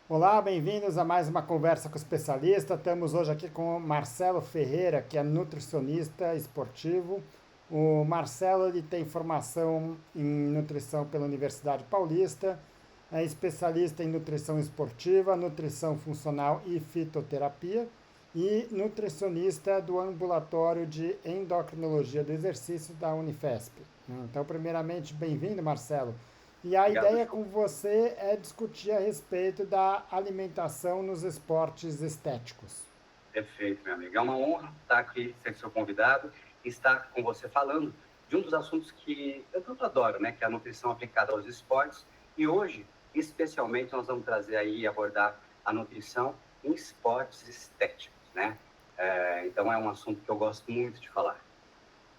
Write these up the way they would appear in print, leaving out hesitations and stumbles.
Olá, bem-vindos a mais uma conversa com o especialista. Estamos hoje aqui com o Marcelo Ferreira, que é nutricionista esportivo. O Marcelo ele tem formação em nutrição pela Universidade Paulista, é especialista em nutrição esportiva, nutrição funcional e fitoterapia e nutricionista do ambulatório de endocrinologia do exercício da Unifesp. Então, primeiramente, bem-vindo, Marcelo. E a Obrigado, ideia João. com você é discutir a respeito da alimentação nos esportes estéticos. Perfeito, meu amigo. É uma honra estar aqui, ser seu convidado e estar com você falando de um dos assuntos que eu tanto adoro, né? Que é a nutrição aplicada aos esportes. E hoje, especialmente, nós vamos trazer aí e abordar a nutrição em esportes estéticos, né? Então, é um assunto que eu gosto muito de falar.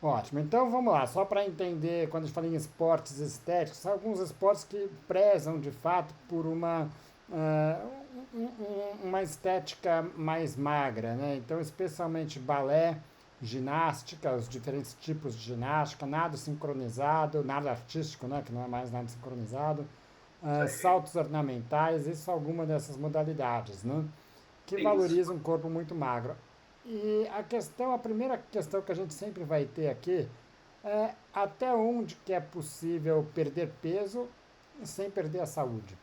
Ótimo, então vamos lá, só para entender, quando a gente fala em esportes estéticos, são alguns esportes que prezam de fato por ah, uma estética mais magra, né? Então, especialmente balé, ginástica, os diferentes tipos de ginástica, nado sincronizado, nado artístico, né? Que não é mais nada sincronizado, Isso aí. saltos ornamentais, isso alguma dessas modalidades, né? Que Isso. valoriza um corpo muito magro. E a primeira questão que a gente sempre vai ter aqui é até onde que é possível perder peso sem perder a saúde.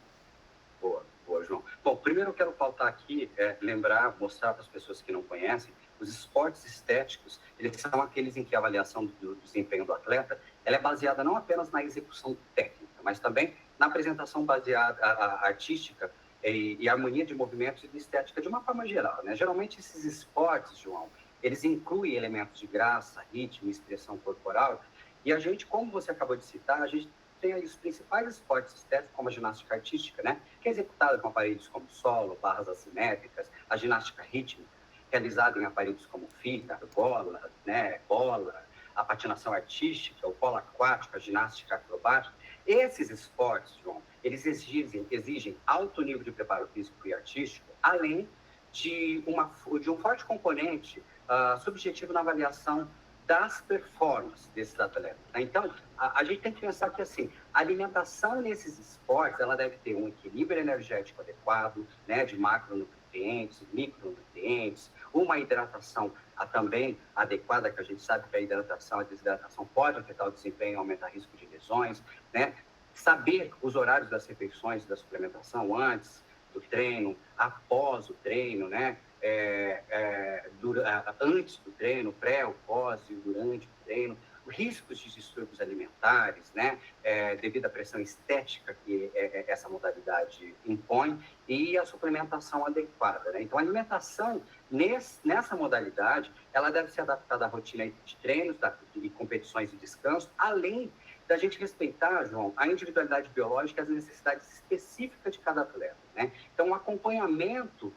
Boa, boa, João. Bom, primeiro eu quero pautar aqui, lembrar, mostrar para as pessoas que não conhecem, os esportes estéticos, eles são aqueles em que a avaliação do desempenho do atleta, ela é baseada não apenas na execução técnica, mas também na apresentação baseada, artística e harmonia de movimentos e de estética de uma forma geral, né? Geralmente esses esportes, João, eles incluem elementos de graça, ritmo, expressão corporal, e a gente, como você acabou de citar, a gente tem aí os principais esportes estéticos, como a ginástica artística, né? Que é executada com aparelhos como solo, barras assimétricas, a ginástica rítmica, realizada em aparelhos como fita, argola, né, bola, a patinação artística, o polo aquático, a ginástica acrobática. Esses esportes, João, eles exigem alto nível de preparo físico e artístico, além de um forte componente subjetivo na avaliação das performances desses atletas. Né? Então, a gente tem que pensar que, assim, a alimentação nesses esportes, ela deve ter um equilíbrio energético adequado, né, de macronutrientes, micronutrientes, uma hidratação também adequada, que a gente sabe que a hidratação, a desidratação pode afetar o desempenho, aumentar o risco de lesões, né? Saber os horários das refeições, da suplementação antes do treino, após o treino, né? Antes do treino, pré, o pós e durante o treino, riscos de distúrbios alimentares, né, devido à pressão estética que essa modalidade impõe, e a suplementação adequada. Né? Então, a alimentação nessa modalidade, ela deve ser adaptada à rotina de treinos, de competições e descanso, além da gente respeitar, João, a individualidade biológica e as necessidades específicas de cada atleta. Né? Então, o acompanhamento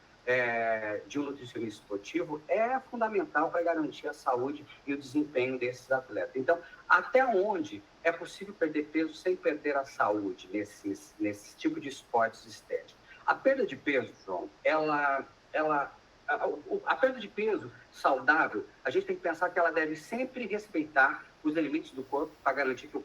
de um nutricionista esportivo é fundamental para garantir a saúde e o desempenho desses atletas. Então, até onde é possível perder peso sem perder a saúde nesses tipos de esportes estéticos? A perda de peso, João, a perda de peso saudável, a gente tem que pensar que ela deve sempre respeitar os limites do corpo para garantir que o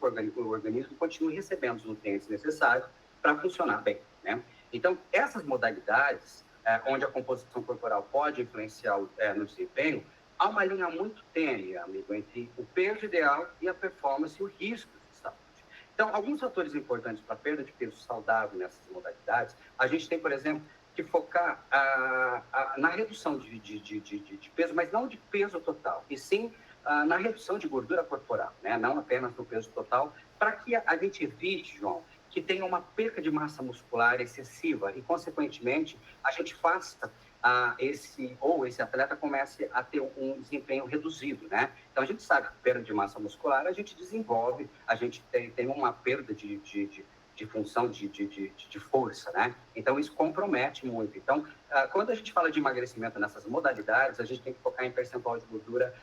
organismo continue recebendo os nutrientes necessários para funcionar bem. Né? Então, essas modalidades, onde a composição corporal pode influenciar no desempenho, há uma linha muito tênue, amigo, entre o peso ideal e a performance e o risco de saúde. Então, alguns fatores importantes para a perda de peso saudável nessas modalidades, a gente tem, por exemplo, que focar na redução de peso, mas não de peso total, e sim na redução de gordura corporal, né? Não apenas no peso total, para que a gente evite, João, que tenha uma perca de massa muscular excessiva e, consequentemente, a gente faça esse atleta comece a ter um desempenho reduzido, né? Então, a gente sabe que perda de massa muscular, a gente desenvolve, a gente tem uma perda de função de força, né? Então, isso compromete muito. Então, quando a gente fala de emagrecimento nessas modalidades, a gente tem que focar em percentual de gordura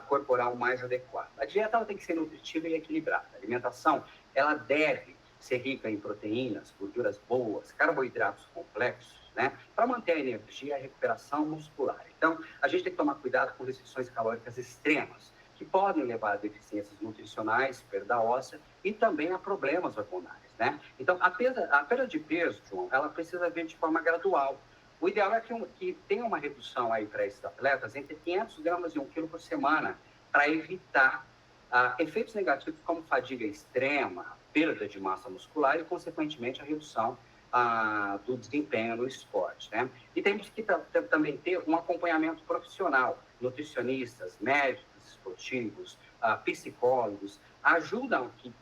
corporal mais adequado. A dieta ela tem que ser nutritiva e equilibrada. A alimentação, ela deve ser rica em proteínas, gorduras boas, carboidratos complexos, né? Para manter a energia e a recuperação muscular. Então, a gente tem que tomar cuidado com restrições calóricas extremas, que podem levar a deficiências nutricionais, perda óssea e também a problemas hormonais, né? Então, a perda de peso, João, ela precisa vir de forma gradual. O ideal é que tenha uma redução aí para esses atletas entre 500 gramas e 1 quilo por semana, para evitar efeitos negativos como fadiga extrema, perda de massa muscular e, consequentemente, a redução do desempenho no esporte, né? E temos que também ter um acompanhamento profissional, nutricionistas, médicos esportivos, psicólogos, ajudam, que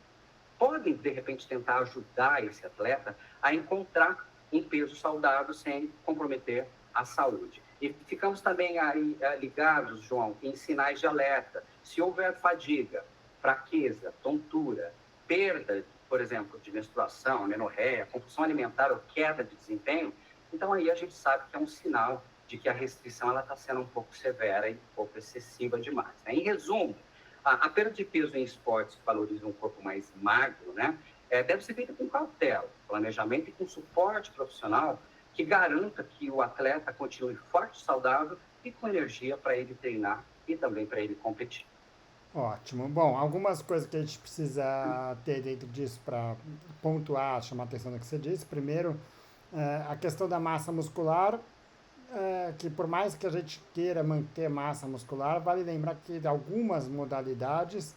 podem, de repente, tentar ajudar esse atleta a encontrar um peso saudável sem comprometer a saúde. E ficamos também aí ligados, João, em sinais de alerta. Se houver fadiga, fraqueza, tontura, perda, por exemplo, de menstruação, amenorreia, compulsão alimentar ou queda de desempenho, então aí a gente sabe que é um sinal de que a restrição está sendo um pouco severa e um pouco excessiva demais, né? Em resumo, a perda de peso em esportes que valorizam um corpo mais magro, né, deve ser feita com cautela, planejamento e com suporte profissional que garanta que o atleta continue forte, saudável e com energia para ele treinar e também para ele competir. Ótimo. Bom, algumas coisas que a gente precisa ter dentro disso para pontuar, chamar a atenção do que você disse. Primeiro, a questão da massa muscular, que por mais que a gente queira manter massa muscular, vale lembrar que algumas modalidades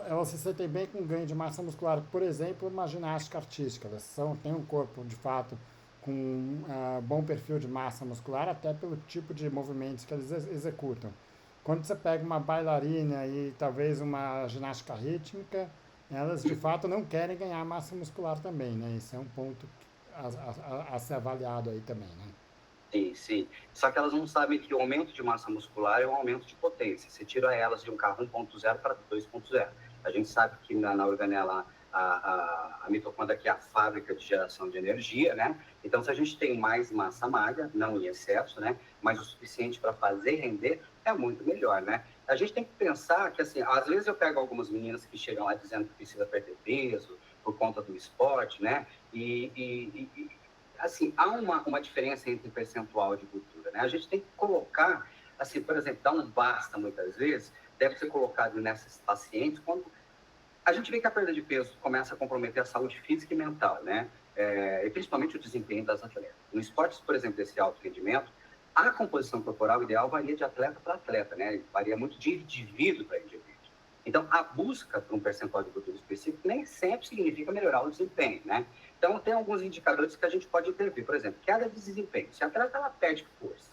elas se sentem bem com ganho de massa muscular. Por exemplo, uma ginástica artística. Elas têm um corpo, de fato, com bom perfil de massa muscular, até pelo tipo de movimentos que eles executam. Quando você pega uma bailarina e talvez uma ginástica rítmica, elas de fato não querem ganhar massa muscular também, né? Isso é um ponto a ser avaliado aí também, né? Sim, sim. Só que elas não sabem que o aumento de massa muscular é um aumento de potência. Você tira elas de um carro 1.0 para 2.0. A gente sabe que na organela a mitocôndria que é a fábrica de geração de energia, né? Então, se a gente tem mais massa magra, não em excesso, né? Mas o suficiente para fazer render, é muito melhor, né? A gente tem que pensar que, assim, às vezes eu pego algumas meninas que chegam lá dizendo que precisa perder peso por conta do esporte, né? Assim, há uma diferença entre percentual de gordura, né? A gente tem que colocar, assim, por exemplo, dar um basta muitas vezes, deve ser colocado nessas pacientes quando a gente vê que a perda de peso começa a comprometer a saúde física e mental, né? E principalmente o desempenho das atletas. No esportes, por exemplo, desse alto rendimento, a composição corporal ideal varia de atleta para atleta, né? Varia muito de indivíduo para indivíduo. Então, a busca por um percentual de gordura específico nem sempre significa melhorar o desempenho, né? Então, tem alguns indicadores que a gente pode intervir. Por exemplo, queda de desempenho. Se a atleta ela perde força,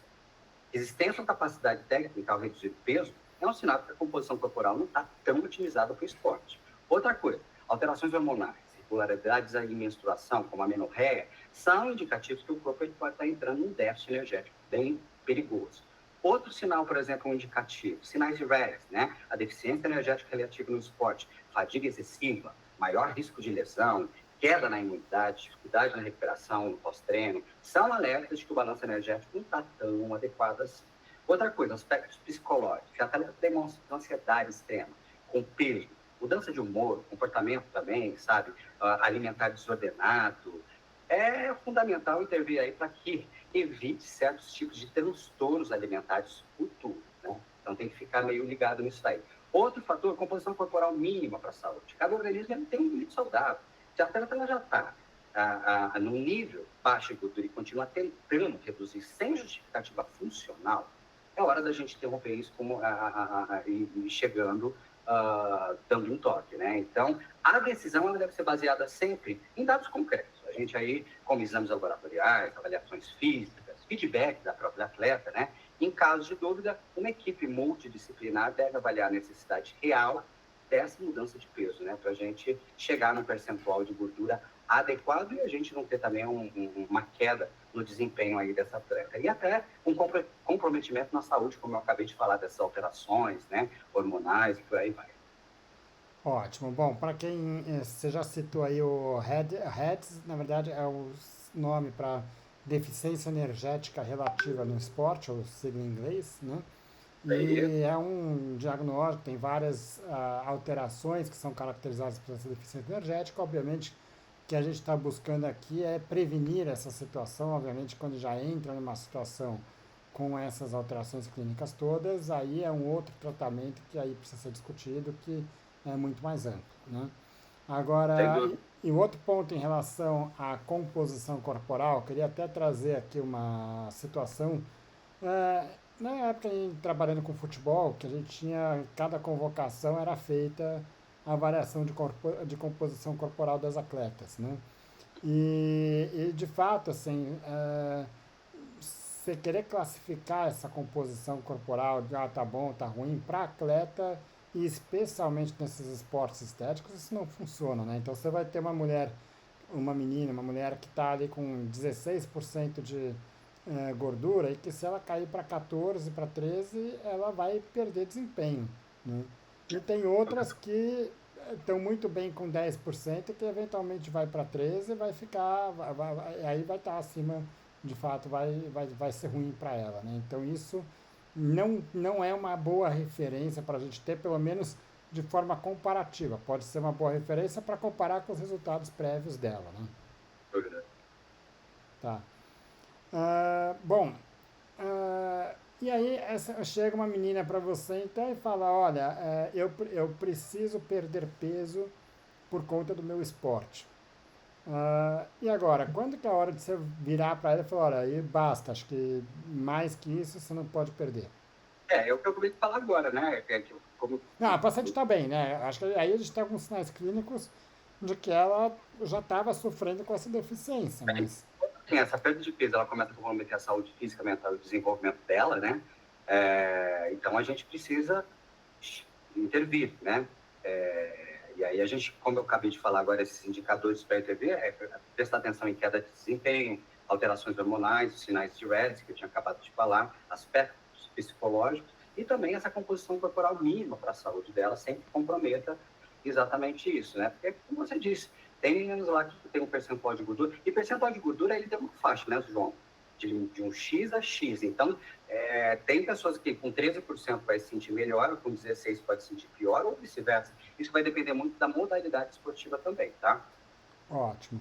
existência ou capacidade técnica ao reduzir peso, é um sinal que a composição corporal não está tão otimizada para o esporte. Outra coisa, alterações hormonais, irregularidades em menstruação, como a amenorreia, são indicativos que o corpo pode estar entrando num déficit energético bem perigoso. Outro sinal, por exemplo, um indicativo, sinais de RES, né? A deficiência energética relativa no esporte, fadiga excessiva, maior risco de lesão, queda na imunidade, dificuldade na recuperação, no pós-treino, são alertas de que o balanço energético não está tão adequado assim. Outra coisa, aspectos psicológicos, a atleta demonstra ansiedade extrema, com peso, mudança de humor, comportamento também, sabe, alimentar desordenado. É fundamental intervir aí para que evite certos tipos de transtornos alimentares futuros, né? Então tem que ficar meio ligado nisso aí. Outro fator, composição corporal mínima para a saúde. Cada organismo tem um limite saudável. Se a atleta já está no nível baixo de gordura e continua tentando reduzir sem justificativa funcional, é hora da gente interromper isso e chegando, dando um toque, né? Então, a decisão ela deve ser baseada sempre em dados concretos. A gente aí, como exames laboratoriais, avaliações físicas, feedback da própria atleta, né? Em caso de dúvida, uma equipe multidisciplinar deve avaliar a necessidade real dessa mudança de peso, né? Para a gente chegar num percentual de gordura adequado e a gente não ter também uma queda no desempenho aí dessa atleta. E até um comprometimento na saúde, como eu acabei de falar, dessas alterações, né? Hormonais e por aí vai. Ótimo. Bom, para quem você já citou aí o HEDS, na verdade é o nome para deficiência energética relativa no esporte, ou sigla em inglês, né? E é um diagnóstico, tem várias alterações que são caracterizadas por essa deficiência energética. Obviamente, o que a gente está buscando aqui é prevenir essa situação. Obviamente, quando já entra numa situação com essas alterações clínicas todas, aí é um outro tratamento que aí precisa ser discutido, que é muito mais amplo, né? Sem Agora, dúvida. e outro ponto em relação à composição corporal, queria até trazer aqui uma situação. É, na época, trabalhando com futebol, que a gente tinha, cada convocação era feita a avaliação de composição corporal das atletas, né? E de fato, assim, você querer classificar essa composição corporal de tá bom, tá ruim, para atleta, e especialmente nesses esportes estéticos, isso não funciona, né? Então você vai ter uma mulher, uma menina, uma mulher que está ali com 16% de gordura, e que se ela cair para 14, para 13, ela vai perder desempenho, né? E tem outras que estão muito bem com 10%, que eventualmente vai para 13, vai ficar, aí vai estar acima, de fato, vai ser ruim para ela, né? Então isso não é uma boa referência para a gente ter, pelo menos de forma comparativa. Pode ser uma boa referência para comparar com os resultados prévios dela, né? Tá. Bom, e aí chega uma menina para você então e fala, olha, eu preciso perder peso por conta do meu esporte. E agora, quando que é a hora de você virar para ela e falar, olha, aí basta, acho que mais que isso você não pode perder. É o que eu acabei de falar agora, né? Como Não, a paciente está bem, né? Acho que aí a gente tem alguns sinais clínicos de que ela já estava sofrendo com essa deficiência, mas... assim, essa perda de peso, ela começa a comprometer a saúde física, mental e o desenvolvimento dela, né? Então a gente precisa intervir, né? E aí a gente, como eu acabei de falar agora, esses indicadores para intervir, prestar atenção em queda de desempenho, alterações hormonais, os sinais de Reds, que eu tinha acabado de falar, aspectos psicológicos e também essa composição corporal mínima para a saúde dela, sempre comprometa exatamente isso, né? Porque, como você disse, tem meninos lá que tem um percentual de gordura, e percentual de gordura ele tem uma faixa, né, João? De um X a X. Então, tem pessoas que com 13% vai se sentir melhor, com 16% pode se sentir pior, ou vice-versa. Isso vai depender muito da modalidade esportiva também, tá? Ótimo.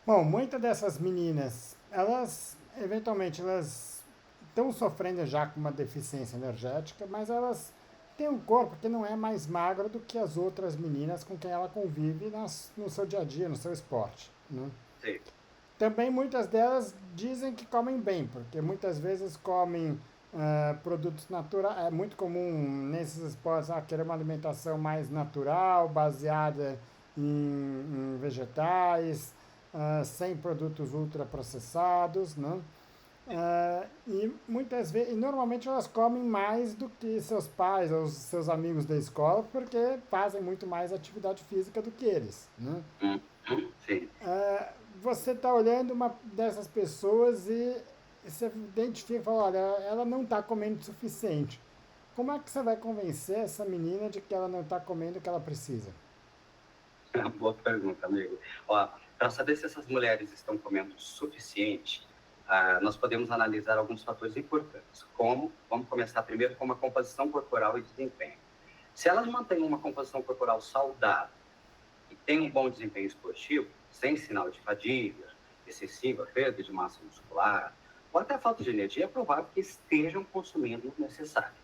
Bom, muitas dessas meninas, elas, eventualmente, elas estão sofrendo já com uma deficiência energética, mas elas têm um corpo que não é mais magro do que as outras meninas com quem ela convive no seu dia a dia, no seu esporte, né? Sim. Também muitas delas dizem que comem bem, porque muitas vezes comem produtos naturais. É muito comum nesses esportes querer uma alimentação mais natural, baseada em vegetais, sem produtos ultraprocessados, né? E muitas vezes, e normalmente elas comem mais do que seus pais ou seus amigos da escola, porque fazem muito mais atividade física do que eles, né? Sim. Você está olhando uma dessas pessoas e você identifica e fala, olha, ela não está comendo o suficiente. Como é que você vai convencer essa menina de que ela não está comendo o que ela precisa? Boa pergunta, amigo. Ó, para saber se essas mulheres estão comendo o suficiente, nós podemos analisar alguns fatores importantes, como, vamos começar primeiro com uma composição corporal e desempenho. Se elas mantêm uma composição corporal saudável e têm um bom desempenho esportivo, sem sinal de fadiga excessiva, perda de massa muscular, ou até falta de energia, é provável que estejam consumindo o necessário.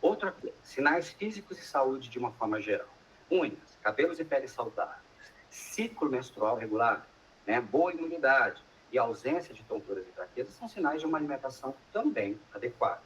Outra coisa, sinais físicos e saúde de uma forma geral. Unhas, cabelos e pele saudáveis, ciclo menstrual regular, né, boa imunidade e ausência de tonturas e fraquezas são sinais de uma alimentação também adequada.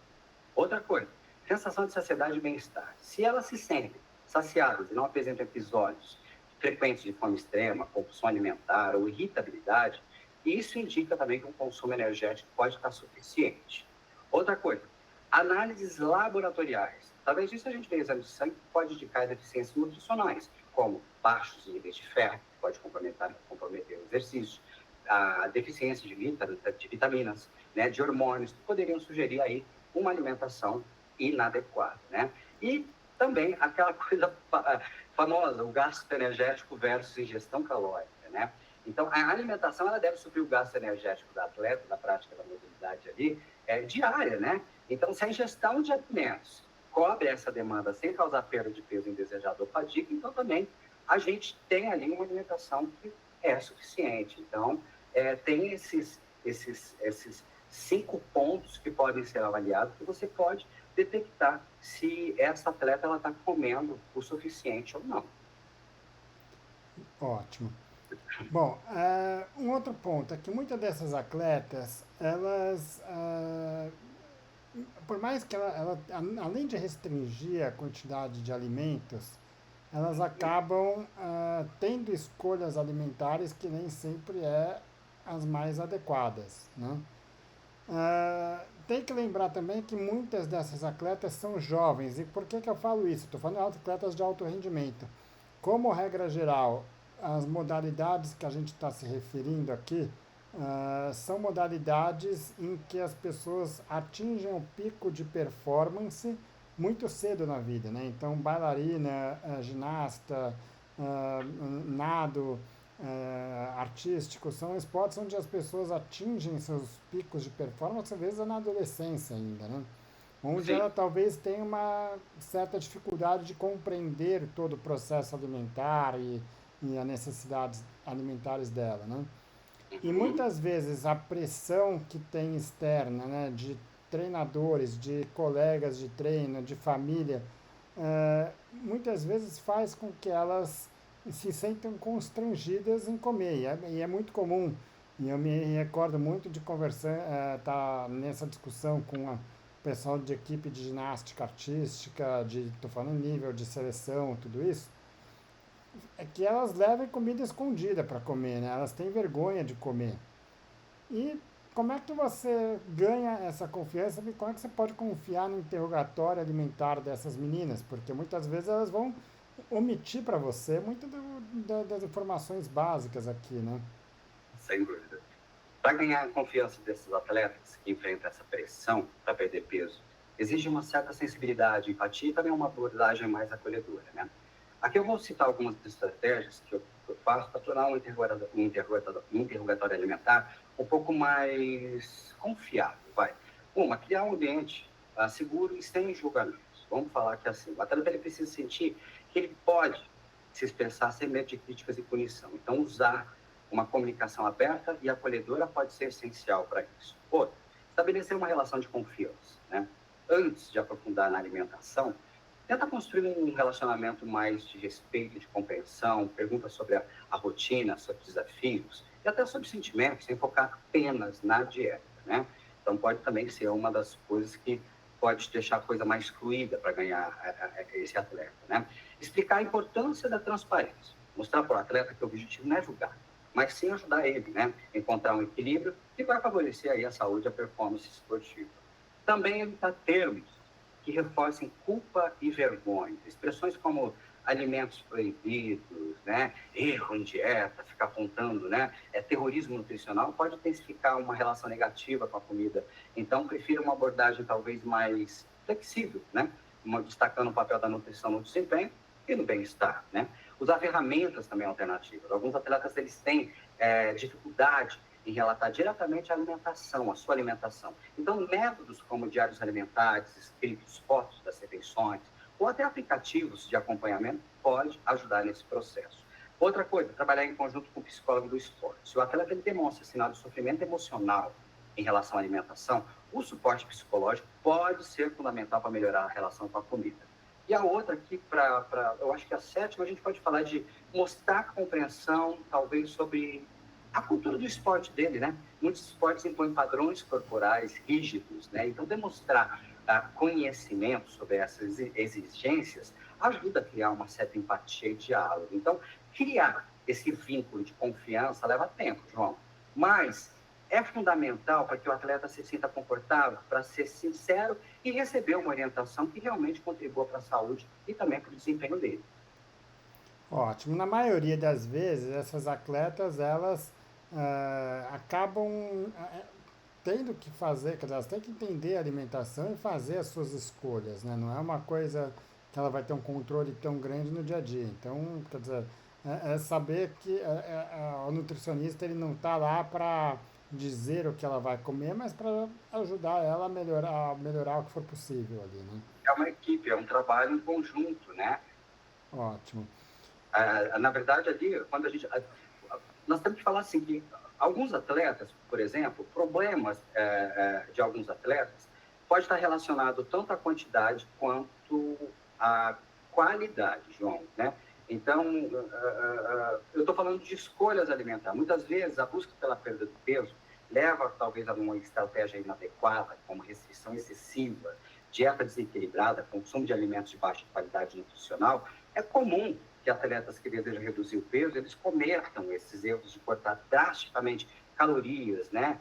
Outra coisa, sensação de saciedade e bem-estar. Se elas se sentem saciadas e não apresentam episódios frequentes de fome extrema, compulsão alimentar ou irritabilidade, isso indica também que um consumo energético pode estar suficiente. Outra coisa, análises laboratoriais. Talvez isso a gente veja exame de sangue que pode indicar deficiências nutricionais, como baixos níveis de ferro, que pode comprometer o exercício, a deficiência de vitaminas, né, de hormônios, que poderiam sugerir aí uma alimentação inadequada, né? E também aquela coisa famosa, o gasto energético versus ingestão calórica, né? Então, a alimentação, ela deve suprir o gasto energético do atleta, na prática da mobilidade ali, diária, né? Então, se a ingestão de alimentos cobre essa demanda sem causar perda de peso indesejado ou fadiga, então também a gente tem ali uma alimentação que é suficiente. Então, tem esses 5 pontos que podem ser avaliados, que você pode detectar se essa atleta está comendo o suficiente ou não. Ótimo. Bom, um outro ponto é que muitas dessas atletas, elas, por mais que além de restringir a quantidade de alimentos, elas acabam tendo escolhas alimentares que nem sempre é as mais adequadas, né? Tem que lembrar também que muitas dessas atletas são jovens. E por que eu falo isso? Estou falando de atletas de alto rendimento. Como regra geral, as modalidades que a gente está se referindo aqui são modalidades em que as pessoas atingem o pico de performance muito cedo na vida, né? Então, bailarina, ginasta, nado, artístico, são esportes onde as pessoas atingem seus picos de performance, às vezes na adolescência ainda, né? Onde Sim. ela talvez tenha uma certa dificuldade de compreender todo o processo alimentar e as necessidades alimentares dela, né? E Uhum. muitas vezes a pressão que tem externa, né, de treinadores, de colegas de treino, de família, muitas vezes faz com que elas se sintam constrangidas em comer. E é muito comum. E eu me recordo muito de conversar, tá nessa discussão com o pessoal de equipe de ginástica artística, estou falando nível de seleção, tudo isso, é que elas levem comida escondida para comer, né? Elas têm vergonha de comer. E como é que você ganha essa confiança? E como é que você pode confiar no interrogatório alimentar dessas meninas? Porque muitas vezes elas vão omitir para você muitas das informações básicas aqui, né? Sem dúvida. Para ganhar a confiança desses atletas que enfrentam essa pressão para perder peso, exige uma certa sensibilidade, empatia e também uma abordagem mais acolhedora, né? Aqui eu vou citar algumas estratégias que eu faço para tornar um interrogatório alimentar um pouco mais confiável, vai. Uma, criar um ambiente seguro e sem julgamentos. Vamos falar que assim, o atleta ele precisa sentir que ele pode se expressar sem medo de críticas e punição. Então, usar uma comunicação aberta e acolhedora pode ser essencial para isso. Outra, estabelecer uma relação de confiança, né? Antes de aprofundar na alimentação, tenta construir um relacionamento mais de respeito, de compreensão, pergunta sobre a rotina, sobre desafios e até sobre sentimentos, sem focar apenas na dieta, né? Então, pode também ser uma das coisas que pode deixar a coisa mais fluida para ganhar esse atleta, né? Explicar a importância da transparência, mostrar para o atleta que o objetivo não é julgar, mas sim ajudar ele, né? Encontrar um equilíbrio que vai favorecer aí a saúde e a performance esportiva. Também evitar termos que reforcem culpa e vergonha. Expressões como alimentos proibidos, né? Erro em dieta, ficar apontando, né? Terrorismo nutricional pode intensificar uma relação negativa com a comida. Então, prefiro uma abordagem talvez mais flexível, né? Destacando o papel da nutrição no desempenho e no bem-estar, né? Usar ferramentas também alternativas. Alguns atletas eles têm dificuldade em relatar diretamente a alimentação, a sua alimentação. Então, métodos como diários alimentares, escritos, fotos das refeições, ou até aplicativos de acompanhamento pode ajudar nesse processo. Outra coisa, trabalhar em conjunto com o psicólogo do esporte. Se o atleta ele demonstra sinal de sofrimento emocional em relação à alimentação, o suporte psicológico pode ser fundamental para melhorar a relação com a comida. E a outra aqui, eu acho que a sétima, a gente pode falar de mostrar compreensão, talvez, sobre a cultura do esporte dele, né? Muitos esportes impõem padrões corporais rígidos, né? Então, demonstrar conhecimento sobre essas exigências ajuda a criar uma certa empatia e diálogo. Então, criar esse vínculo de confiança leva tempo, João, mas é fundamental para que o atleta se sinta confortável, para ser sincero e receber uma orientação que realmente contribua para a saúde e também para o desempenho dele. Ótimo. Na maioria das vezes, essas atletas, elas acabam tendo que fazer, quer dizer, elas têm que entender a alimentação e fazer as suas escolhas, né? Não é uma coisa que ela vai ter um controle tão grande no dia a dia. Então, quer dizer, é saber que o nutricionista ele não está lá para dizer o que ela vai comer, mas para ajudar ela a melhorar o que for possível ali, né? É uma equipe, é um trabalho em conjunto, né? Ótimo. Na verdade, ali, quando nós temos que falar assim, que Alguns atletas, por exemplo, problemas de alguns atletas pode estar relacionado tanto à quantidade quanto à qualidade, João, né? Então, eu estou falando de escolhas alimentares. Muitas vezes, a busca pela perda de peso leva, talvez, a uma estratégia inadequada, como restrição excessiva, dieta desequilibrada, consumo de alimentos de baixa qualidade nutricional. É comum que atletas que desejam reduzir o peso, eles cometam esses erros de cortar drasticamente calorias, né?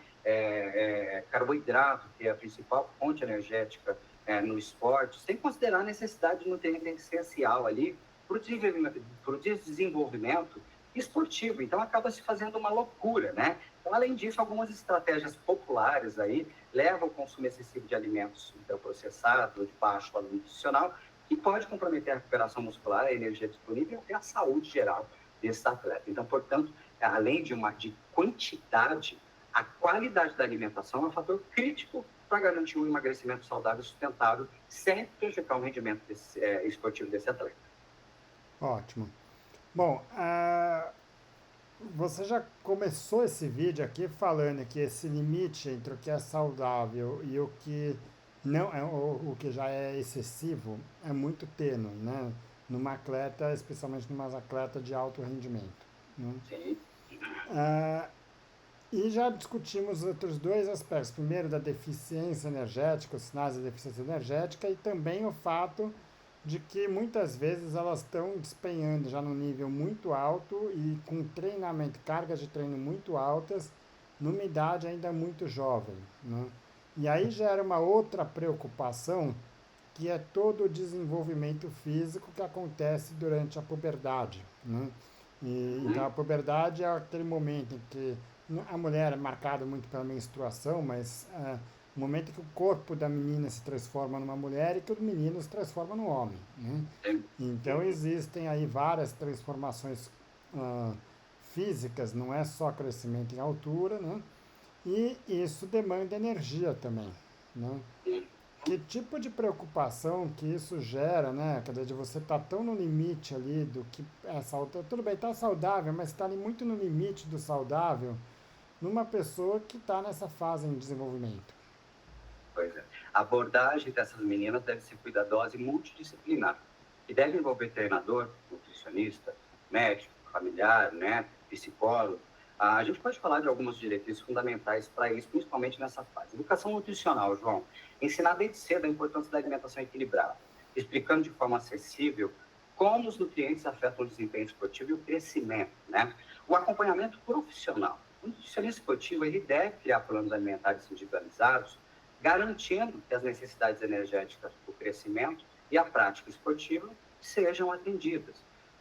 Carboidrato, que é a principal fonte energética no esporte, sem considerar a necessidade de nutriente essencial ali para o desenvolvimento esportivo. Então, acaba se fazendo uma loucura, né? Então, além disso, algumas estratégias populares aí levam ao consumo excessivo de alimentos ultraprocessados, de baixo valor nutricional, que pode comprometer a recuperação muscular, a energia disponível e a saúde geral desse atleta. Então, portanto, além de quantidade, a qualidade da alimentação é um fator crítico para garantir um emagrecimento saudável e sustentável, sem prejudicar o rendimento esportivo desse atleta. Ótimo. Bom, você já começou esse vídeo aqui falando que esse limite entre o que é saudável e o que não é, o que já é excessivo é muito tênue, né? Numa atleta, especialmente numa atleta de alto rendimento, né? Sim. E já discutimos outros dois aspectos. Primeiro, da deficiência energética, os sinais da deficiência energética, e também o fato de que muitas vezes elas estão despenhando já num nível muito alto e com treinamento, cargas de treino muito altas, numa idade ainda muito jovem, né? E aí gera uma outra preocupação, que é todo o desenvolvimento físico que acontece durante a puberdade, né? Então a puberdade é aquele momento em que a mulher é marcada muito pela menstruação, mas o momento em que o corpo da menina se transforma numa mulher e que o menino se transforma num homem, né? Então existem aí várias transformações físicas, não é só crescimento em altura, né? E isso demanda energia também, né? Que tipo de preocupação que isso gera, né? Quer dizer, de você estar tão no limite ali do que é saudável. Tudo bem, está saudável, mas está ali muito no limite do saudável numa pessoa que está nessa fase em desenvolvimento. Pois é. A abordagem dessas meninas deve ser cuidadosa e multidisciplinar, e deve envolver treinador, nutricionista, médico, familiar, né, psicólogo. A gente pode falar de algumas diretrizes fundamentais para isso, principalmente nessa fase. Educação nutricional, João. Ensinar desde cedo a importância da alimentação equilibrada, explicando de forma acessível como os nutrientes afetam o desempenho esportivo e o crescimento, né? O acompanhamento profissional. O nutricionista esportivo, ele deve criar planos alimentares individualizados, garantindo que as necessidades energéticas do crescimento e a prática esportiva sejam atendidas.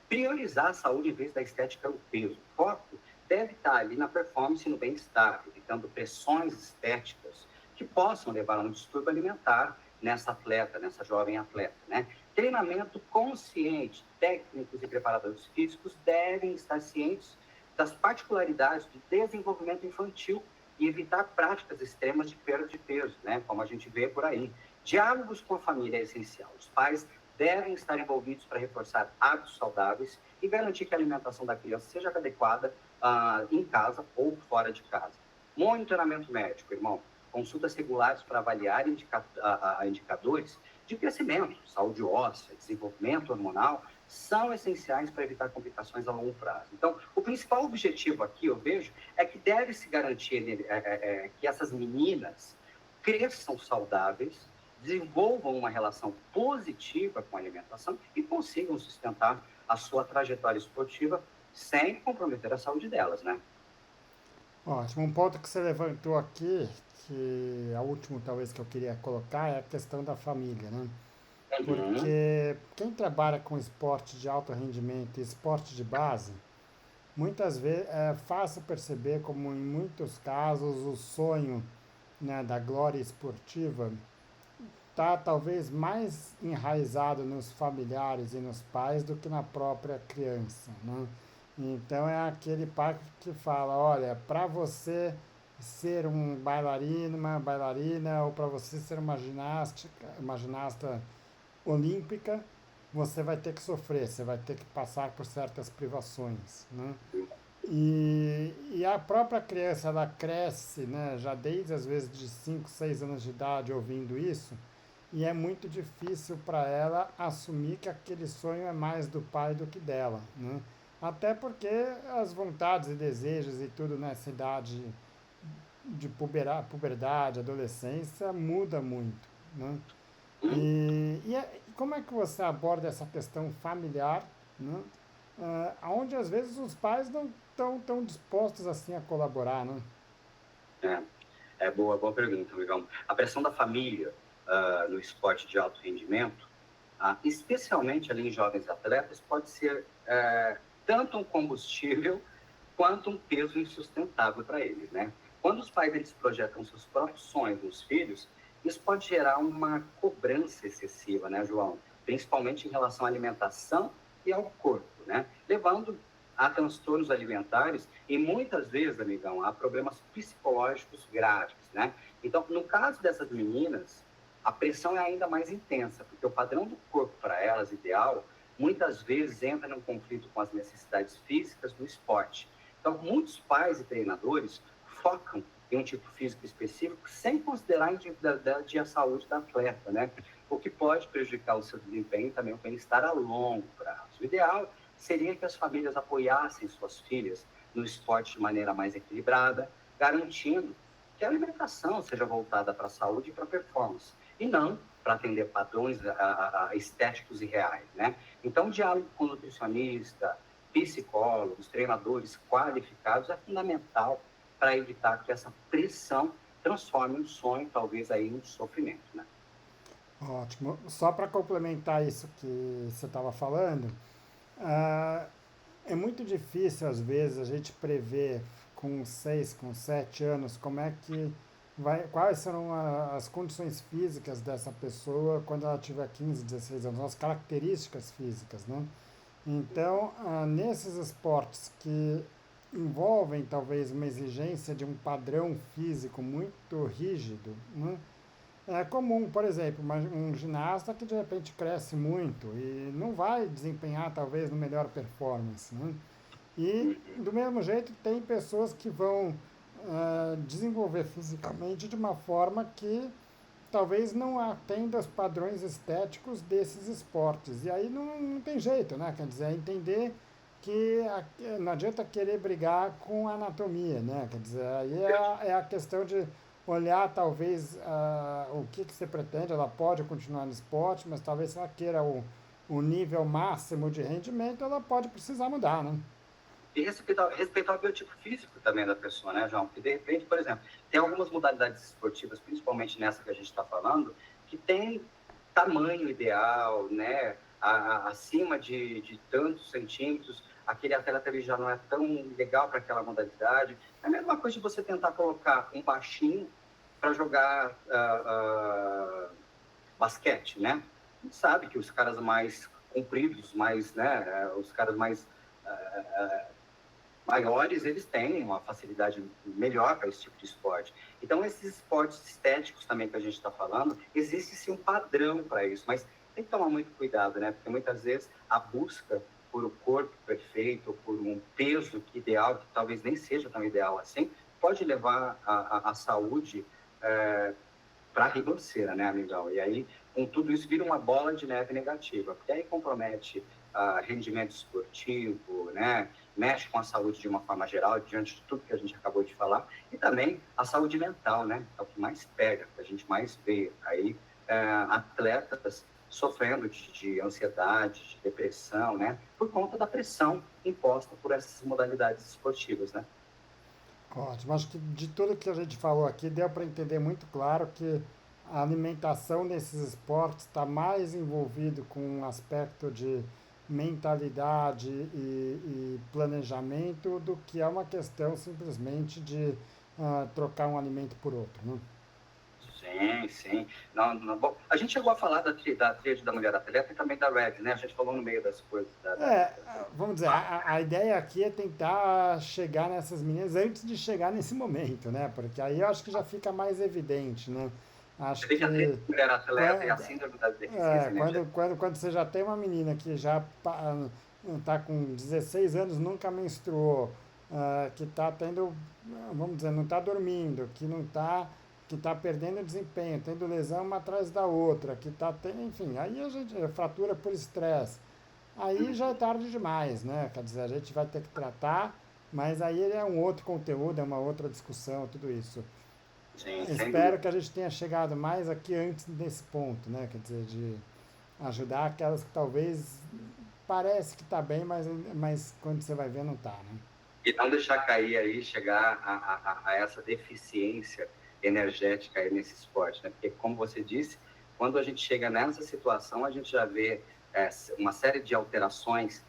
Priorizar a saúde em vez da estética e o peso. O foco deve estar ali na performance e no bem-estar, evitando pressões estéticas que possam levar a um distúrbio alimentar nessa atleta, nessa jovem atleta, né? Treinamento consciente, técnicos e preparadores físicos devem estar cientes das particularidades do desenvolvimento infantil e evitar práticas extremas de perda de peso, né? Como a gente vê por aí. Diálogos com a família é essencial. Os pais devem estar envolvidos para reforçar hábitos saudáveis e garantir que a alimentação da criança seja adequada em casa ou fora de casa. Monitoramento médico, irmão. Consultas regulares para avaliar indicadores de crescimento, saúde óssea, desenvolvimento hormonal, são essenciais para evitar complicações a longo prazo. Então, o principal objetivo aqui, eu vejo, é que deve se garantir que essas meninas cresçam saudáveis, desenvolvam uma relação positiva com a alimentação e consigam sustentar a sua trajetória esportiva sem comprometer a saúde delas, né? Ótimo. Um ponto que você levantou aqui, que é o último talvez que eu queria colocar, é a questão da família, né? Porque quem trabalha com esporte de alto rendimento e esporte de base, muitas vezes é fácil perceber como em muitos casos o sonho, né, da glória esportiva está talvez mais enraizado nos familiares e nos pais do que na própria criança, né? Então é aquele pai que fala, olha, para você ser um bailarino, uma bailarina, ou para você ser uma ginasta olímpica, você vai ter que sofrer, você vai ter que passar por certas privações, né? E a própria criança, ela cresce, né, já desde às vezes de 5 6 anos de idade ouvindo isso, e é muito difícil para ela assumir que aquele sonho é mais do pai do que dela, né? Até porque as vontades e desejos e tudo nessa idade de puberdade, adolescência, muda muito, né? E como é que você aborda essa questão familiar, né? Onde às vezes os pais não estão tão dispostos assim a colaborar, né? É, boa pergunta, amigão. A pressão da família no esporte de alto rendimento, especialmente ali em jovens atletas, pode ser tanto um combustível quanto um peso insustentável para eles, né? Quando os pais eles projetam seus próprios sonhos nos filhos, isso pode gerar uma cobrança excessiva, né, João? Principalmente em relação à alimentação e ao corpo, né? Levando a transtornos alimentares e muitas vezes, amigão, a problemas psicológicos graves, né? Então, no caso dessas meninas, a pressão é ainda mais intensa, porque o padrão do corpo para elas, ideal, muitas vezes entra num conflito com as necessidades físicas do esporte. Então, muitos pais e treinadores focam em um tipo físico específico sem considerar a individualidade e a saúde da atleta, né? O que pode prejudicar o seu desempenho e também o bem-estar a longo prazo. O ideal seria que as famílias apoiassem suas filhas no esporte de maneira mais equilibrada, garantindo que a alimentação seja voltada para a saúde e para a performance, e não para atender padrões estéticos e reais, né? Então, o diálogo com o nutricionista, psicólogos, treinadores qualificados é fundamental para evitar que essa pressão transforme um sonho, talvez, aí, em um sofrimento, né? Ótimo. Só para complementar isso que você estava falando, ah, é muito difícil, às vezes, a gente prever com 6 com 7 anos, como é que vai, quais serão as condições físicas dessa pessoa quando ela tiver 15 16 anos, as características físicas, né? Então, nesses esportes que envolvem talvez uma exigência de um padrão físico muito rígido, né? É comum, por exemplo, um ginasta que de repente cresce muito e não vai desempenhar talvez no melhor performance, né? E do mesmo jeito tem pessoas que vão desenvolver fisicamente de uma forma que talvez não atenda aos padrões estéticos desses esportes. E aí não tem jeito, né? Quer dizer, é entender que não adianta querer brigar com a anatomia, né? Quer dizer, aí é a questão de olhar talvez o que você pretende, ela pode continuar no esporte, mas talvez se ela queira o nível máximo de rendimento, ela pode precisar mudar, né? E respeitar o biotipo físico também da pessoa, né, João? Porque, de repente, por exemplo, tem algumas modalidades esportivas, principalmente nessa que a gente está falando, que tem tamanho ideal, né? Acima de tantos centímetros, aquele atleta ele já não é tão legal para aquela modalidade. É a mesma coisa de você tentar colocar um baixinho para jogar basquete, né? A gente sabe que os caras mais compridos, mais, né, os caras mais maiores, eles têm uma facilidade melhor para esse tipo de esporte. Então, esses esportes estéticos também que a gente está falando, existe sim um padrão para isso, mas tem que tomar muito cuidado, né? Porque muitas vezes a busca por um corpo perfeito, por um peso ideal, que talvez nem seja tão ideal assim, pode levar a saúde para a ribanceira, né, amigão? E aí, com tudo isso, vira uma bola de neve negativa, porque aí compromete rendimento esportivo, né? Mexe com a saúde de uma forma geral, diante de tudo que a gente acabou de falar, e também a saúde mental, né? É o que mais pega, que a gente mais vê aí atletas sofrendo de ansiedade, de depressão, né? Por conta da pressão imposta por essas modalidades esportivas, né? Ótimo. Acho que de tudo que a gente falou aqui, deu para entender muito claro que a alimentação nesses esportes está mais envolvido com um aspecto de mentalidade e planejamento do que é uma questão simplesmente de trocar um alimento por outro, né? Sim, sim. Não, não, bom, a gente chegou a falar da tríade da mulher atleta e também da Red, né? A gente falou no meio das coisas. Vamos dizer, a ideia aqui é tentar chegar nessas meninas antes de chegar nesse momento, né? Porque aí eu acho que já fica mais evidente, né? Você Acho tem que a tríade que da mulher atleta e a quando, síndrome da deficiência energética. quando você já tem uma menina que já está com 16 anos, nunca menstruou, que está tendo, vamos dizer, não está dormindo, que está perdendo desempenho, tendo lesão uma atrás da outra, que está, enfim, aí a gente fratura por estresse. Aí já é tarde demais, né? Quer dizer, a gente vai ter que tratar, mas aí é um outro conteúdo, é uma outra discussão, tudo isso. Sim, sem Espero dúvida. que a gente tenha chegado mais aqui antes desse ponto, né? Quer dizer, de ajudar aquelas que talvez parece que está bem, mas quando você vai ver não está, né? E não deixar cair aí, chegar a essa deficiência energética aí nesse esporte, né? Porque, como você disse, quando a gente chega nessa situação, a gente já vê uma série de alterações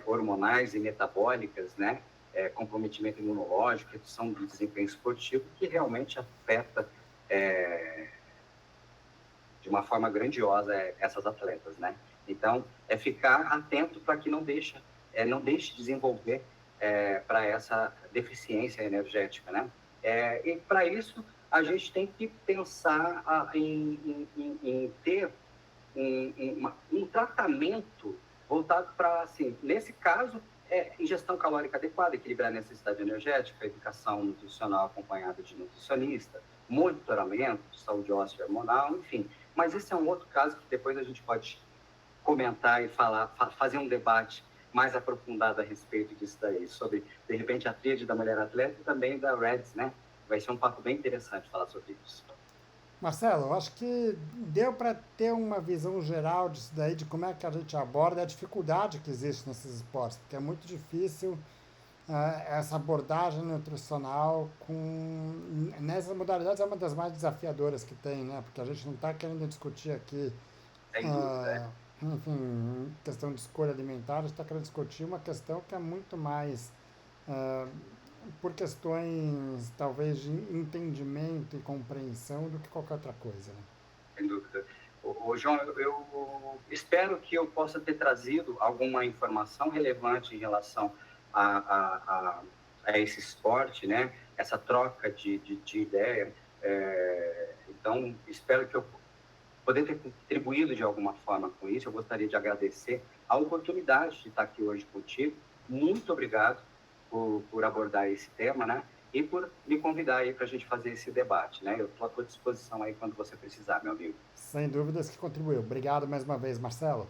hormonais e metabólicas, né? Comprometimento imunológico, redução do desempenho esportivo, que realmente afeta de uma forma grandiosa essas atletas, né? Então, ficar atento para que não deixe desenvolver para essa deficiência energética, né? E para isso, a gente tem que pensar em ter um tratamento voltado para, assim, nesse caso, ingestão calórica adequada, equilibrar a necessidade energética, educação nutricional acompanhada de nutricionista, monitoramento de saúde óssea e hormonal, enfim. Mas esse é um outro caso que depois a gente pode comentar e fazer um debate mais aprofundado a respeito disso daí, sobre, de repente, a tríade da mulher atleta e também da REDS, né? Vai ser um papo bem interessante falar sobre isso. Marcelo, eu acho que deu para ter uma visão geral disso daí, de como é que a gente aborda a dificuldade que existe nesses esportes, porque é muito difícil essa abordagem nutricional nessas modalidades é uma das mais desafiadoras que tem, né? Porque a gente não está querendo discutir aqui, Sem dúvida. ah, enfim, questão de escolha alimentar, a gente está querendo discutir uma questão que é muito mais ah, por questões talvez de entendimento e compreensão do que qualquer outra coisa, né? Sem dúvida. João, eu espero que eu possa ter trazido alguma informação relevante em relação a, a, a, a esse esporte, né? Essa troca de ideia. Então, espero que eu poder ter contribuído de alguma forma com isso. Eu gostaria de agradecer a oportunidade de estar aqui hoje contigo. Muito obrigado por abordar esse tema, né? E por me convidar aí para a gente fazer esse debate, né? Eu estou à tua disposição aí quando você precisar, meu amigo. Sem dúvidas que contribuiu. Obrigado mais uma vez, Marcelo.